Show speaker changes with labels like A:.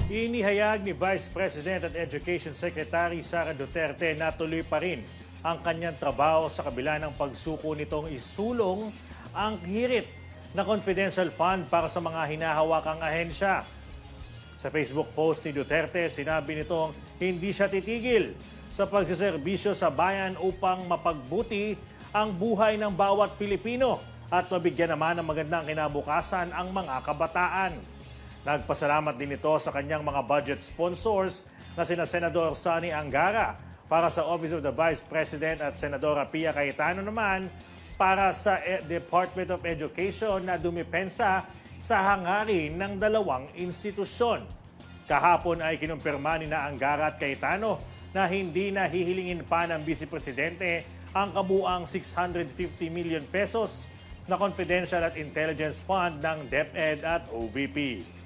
A: Inihayag ni Vice President at Education Secretary Sara Duterte na tuloy pa rin ang kanyang trabaho sa kabila ng pagsuko nitong isulong ang hirit na confidential fund para sa mga hinahawakang ahensya. Sa Facebook post ni Duterte, sinabi nitong hindi siya titigil sa pagsiservisyo sa bayan upang mapagbuti ang buhay ng bawat Pilipino at mabigyan naman ng magandang kinabukasan ang mga kabataan. Nagpasalamat din ito sa kanyang mga budget sponsors na sina Senador Sonny Angara para sa Office of the Vice President at Senadora Pia Cayetano naman para sa Department of Education na dumipensa sa hangarin ng dalawang institusyon. Kahapon ay kinumpirma ni na Angara at Cayetano na hindi na hihilingin pa ng Vice Presidente ang kabuang 650 million pesos na Confidential at Intelligence Fund ng DepEd at OVP.